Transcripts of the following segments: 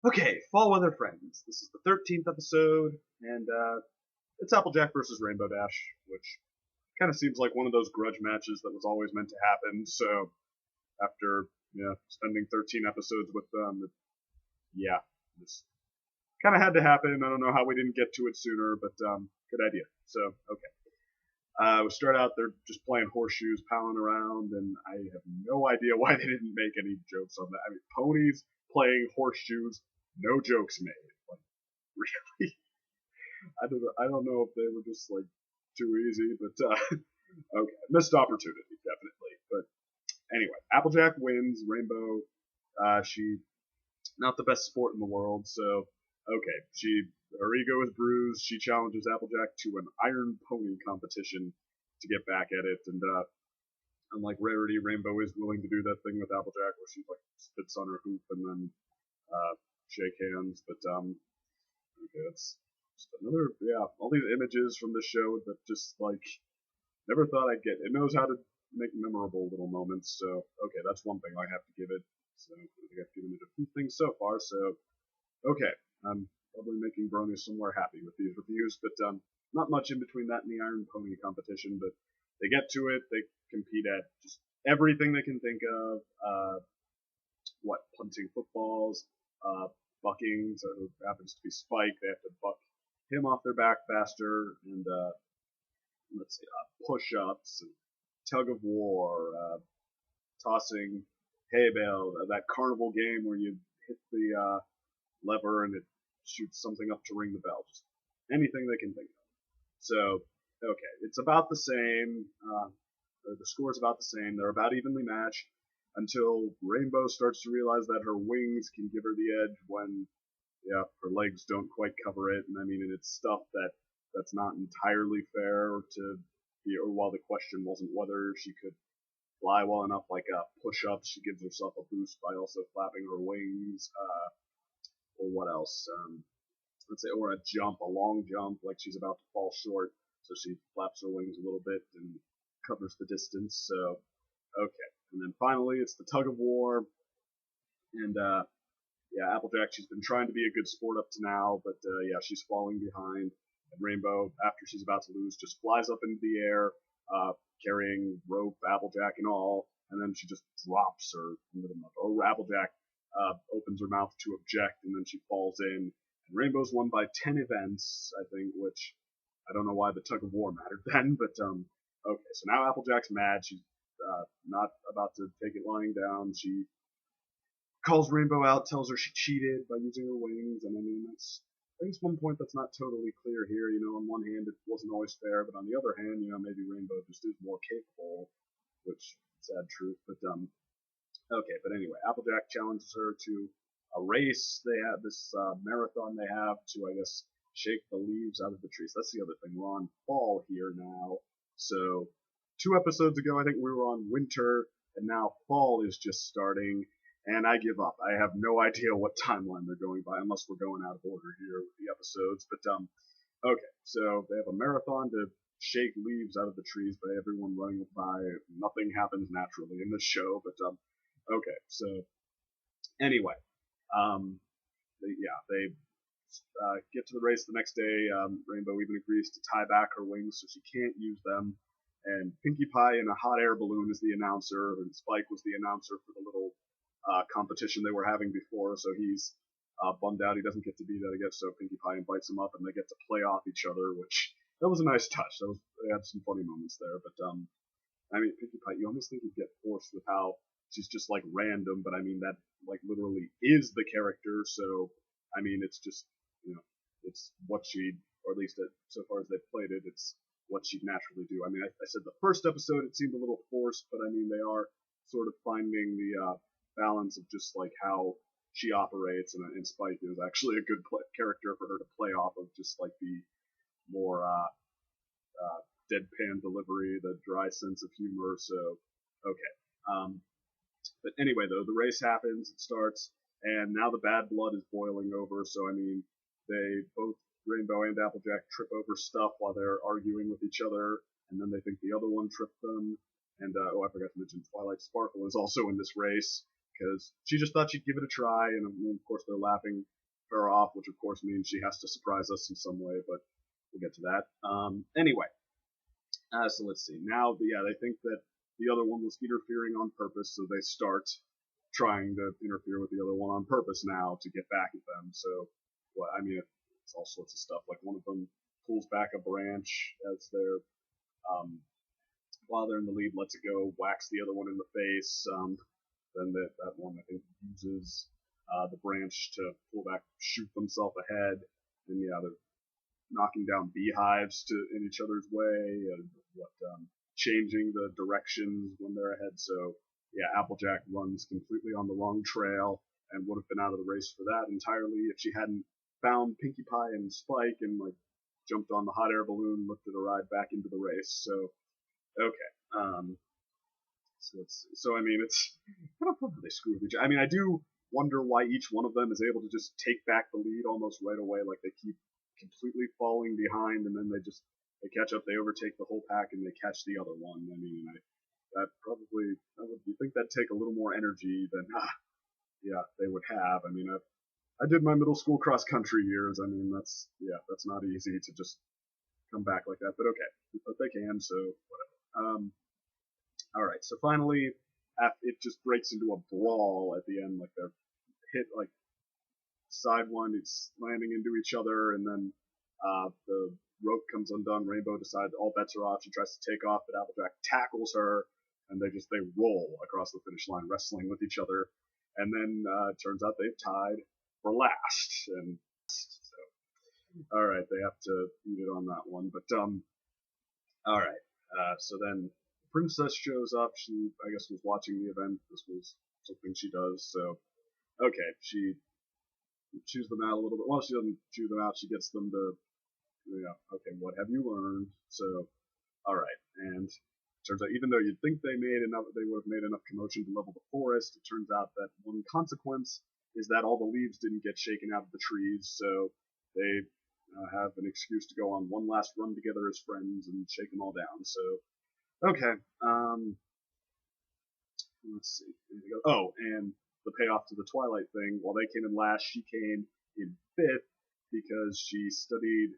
Okay, Fall Weather Friends. This is the 13th episode, and it's Applejack versus Rainbow Dash, which kind of seems like one of those grudge matches that was always meant to happen. So after spending 13 episodes with them, yeah, this kind of had to happen. I don't know how we didn't get to it sooner, but good idea. So okay, we start out they're just playing horseshoes, palling around, and I have no idea why they didn't make any jokes on that. I mean, ponies playing horseshoes, no jokes made. Like, really? I don't know if they were just like too easy, but okay, missed opportunity definitely. But anyway, Applejack wins. Rainbow, she not the best sport in the world, so okay, her ego is bruised. She challenges Applejack to an iron pony competition to get back at it, and unlike Rarity, Rainbow is willing to do that thing with Applejack where she like spits on her hoop and then shake hands. But okay, that's just another all these images from the show that just like never thought I'd get. It knows how to make memorable little moments. So okay, that's one thing I have to give it. So I think I've given it a few things so far. So okay, I'm probably making Brony somewhere happy with these reviews, but not much in between that and the Iron Pony competition. But they get to it. They compete at just everything they can think of. Punting footballs, bucking. So it happens to be Spike. They have to buck him off their back faster, and let's see, push-ups, and tug of war, tossing hay bale, that carnival game where you hit the lever and it shoots something up to ring the bell. Just anything they can think of. So, okay, it's about the same. The score's about the same. They're about evenly matched until Rainbow starts to realize that her wings can give her the edge when, her legs don't quite cover it. And I mean, it's stuff that's not entirely fair to be. Or while the question wasn't whether she could fly well enough, like push-ups, she gives herself a boost by also flapping her wings. Or what else? Let's say, or a jump, a long jump, like she's about to fall short, so she flaps her wings a little bit and covers the distance. So, okay. And then finally, it's the tug of war. And, Applejack, she's been trying to be a good sport up to now, but, she's falling behind. And Rainbow, after she's about to lose, just flies up into the air, carrying rope, Applejack and all, and then she just drops her into the mud. Or Applejack opens her mouth to object, and then she falls in. And Rainbow's won by 10 events, I think, which I don't know why the tug of war mattered then, but okay. So now Applejack's mad. She's not about to take it lying down. She calls Rainbow out, tells her she cheated by using her wings, and I mean I think it's one point that's not totally clear here. On one hand, it wasn't always fair, but on the other hand, maybe Rainbow just is more capable, which sad truth. But okay, but anyway, Applejack challenges her to a race. They have this marathon they have to, I guess, shake the leaves out of the trees. That's the other thing. We're on fall here now. So 2 episodes ago, I think we were on winter, and now fall is just starting. And I give up. I have no idea what timeline they're going by, unless we're going out of order here with the episodes. But okay, so they have a marathon to shake leaves out of the trees by everyone running by. Nothing happens naturally in this show, but okay. So anyway, they get to the race the next day. Rainbow even agrees to tie back her wings so she can't use them. And Pinkie Pie in a hot air balloon is the announcer, and Spike was the announcer for the little competition they were having before. So he's bummed out he doesn't get to be that, I guess. So Pinkie Pie invites him up, and they get to play off each other, which that was a nice touch. They had some funny moments there. But I mean, Pinkie Pie, you almost think you'd get forced with how she's just like random, but I mean that like literally is the character. So I mean, it's just it's what she, or at least so far as they've played it, it's what she'd naturally do. I mean, I said the first episode it seemed a little forced, but I mean they are sort of finding the balance of just like how she operates, and Spike is actually a good character for her to play off of, just like the more deadpan delivery, the dry sense of humor. So okay. But anyway, though, the race happens, it starts, and now the bad blood is boiling over. So I mean, they both, Rainbow and Applejack, trip over stuff while they're arguing with each other, and then they think the other one tripped them. And I forgot to mention Twilight Sparkle is also in this race because she just thought she'd give it a try, and of course they're laughing her off, which of course means she has to surprise us in some way, but we'll get to that. Anyway, so let's see. Now, yeah, they think that the other one was interfering on purpose, so they start trying to interfere with the other one on purpose now to get back at them. So, well, I mean, it's all sorts of stuff. Like one of them pulls back a branch as they're while they're in the lead, lets it go, whacks the other one in the face. Then that one, I think, uses the branch to pull back, shoot themselves ahead. And yeah, they're knocking down beehives in each other's way, and changing the directions when they're ahead. So yeah, Applejack runs completely on the wrong trail and would have been out of the race for that entirely if she hadn't found Pinkie Pie and Spike and like jumped on the hot air balloon, lifted a ride back into the race. So okay. So let's see. So I mean, it's I don't know how they screw with each other. I mean, I do wonder why each one of them is able to just take back the lead almost right away. Like they keep completely falling behind, and then they catch up, they overtake the whole pack, and they catch the other one. I mean, you think that'd take a little more energy than yeah, they would have. I mean, I did my middle school cross country years. I mean, that's not easy to just come back like that. But okay, but they can, so whatever. All right, so finally, it just breaks into a brawl at the end. Like they're hit like side one, it's landing into each other, and then the rope comes undone. Rainbow decides all bets are off. She tries to take off, but Applejack tackles her, and they roll across the finish line, wrestling with each other. And then it turns out they've tied for last. And so, all right, they have to eat it on that one. But all right. So then the princess shows up. She, I guess, was watching the event. This was something she does. So okay, she chews them out a little bit. Well, she doesn't chew them out. She gets them to, okay, what have you learned? So, all right. And it turns out, even though you'd think they would have made enough commotion to level the forest, it turns out that one consequence is that all the leaves didn't get shaken out of the trees, so they have an excuse to go on one last run together as friends and shake them all down. So, okay. Let's see. Oh, and the payoff to the Twilight thing, while they came in last, she came in fifth because she studied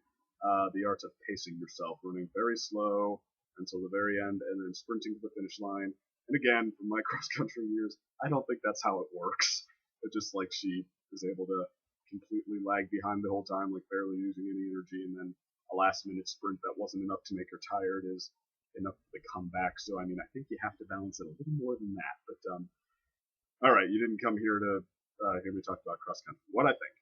the art of pacing yourself, running very slow until the very end, and then sprinting to the finish line. And again, from my cross-country years, I don't think that's how it works. It's just like she is able to completely lag behind the whole time, like barely using any energy, and then a last-minute sprint that wasn't enough to make her tired is enough to come back. So, I mean, I think you have to balance it a little more than that. But, all right, you didn't come here to hear me talk about cross-country. What I think.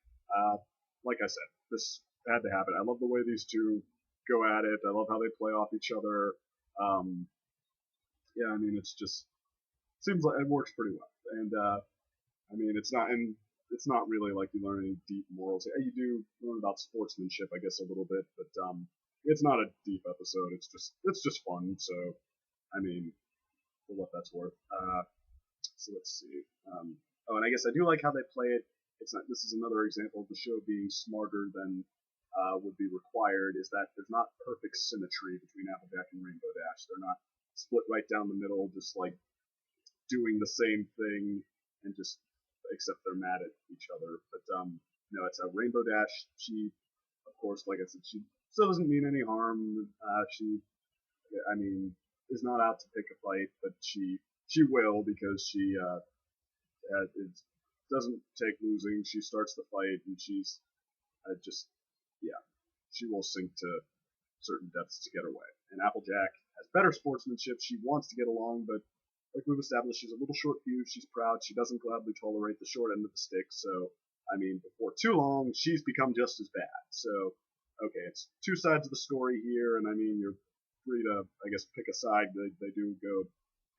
Like I said, this had to happen. I love the way these two go at it. I love how they play off each other. Yeah, I mean, seems like it works pretty well. And I mean, it's not really like you learn any deep morals. You do learn about sportsmanship, I guess, a little bit, but it's not a deep episode. It's just fun. So, I mean, for what that's worth. So let's see. Oh, and I guess I do like how they play it. This is another example of the show being smarter than would be required, is that there's not perfect symmetry between Applejack and Rainbow Dash. They're not split right down the middle, just like doing the same thing, and just except they're mad at each other. But no, it's a Rainbow Dash. She, of course, like I said, she still doesn't mean any harm. I mean, is not out to pick a fight, but she will, because she doesn't take losing. She starts the fight, and she's she will sink to certain depths to get her way. And Applejack has better sportsmanship. She wants to get along, but like we've established, she's a little short-fused. She's proud. She doesn't gladly tolerate the short end of the stick. So, I mean, before too long, she's become just as bad. So, okay, it's two sides of the story here, and I mean, you're free to, I guess, pick a side. They do go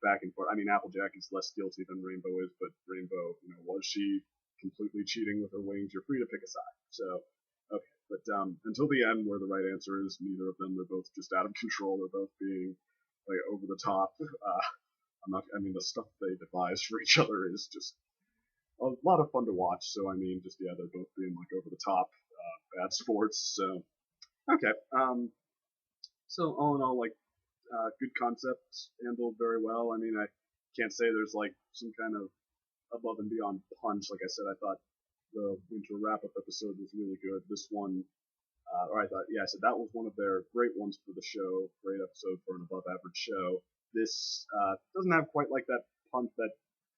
back and forth. I mean, Applejack is less guilty than Rainbow is, but Rainbow, was she completely cheating with her wings? You're free to pick a side. So, okay, but until the end, where the right answer is neither of them. They're both just out of control. They're both being like over the top. The stuff they devise for each other is just a lot of fun to watch. So, I mean, they're both being like over the top, bad sports. So, okay. So all in all, like, good concept, handled very well. I mean, I can't say there's like some kind of above and beyond punch. Like I said, I thought the winter wrap-up episode was really good. This one, or I thought, yeah, I said that was one of their great ones for the show. Great episode for an above-average show. This doesn't have quite like that punch, that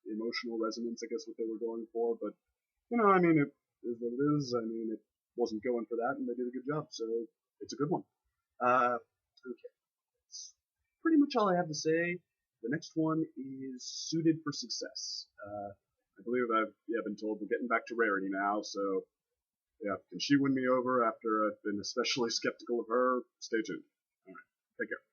emotional resonance, I guess, what they were going for. But I mean, it is what it is. I mean, it wasn't going for that, and they did a good job. So it's a good one. Okay, that's pretty much all I have to say. The next one is Suited for Success. I believe I've been told we're getting back to Rarity now, so yeah, can she win me over after I've been especially skeptical of her? Stay tuned. All right, take care.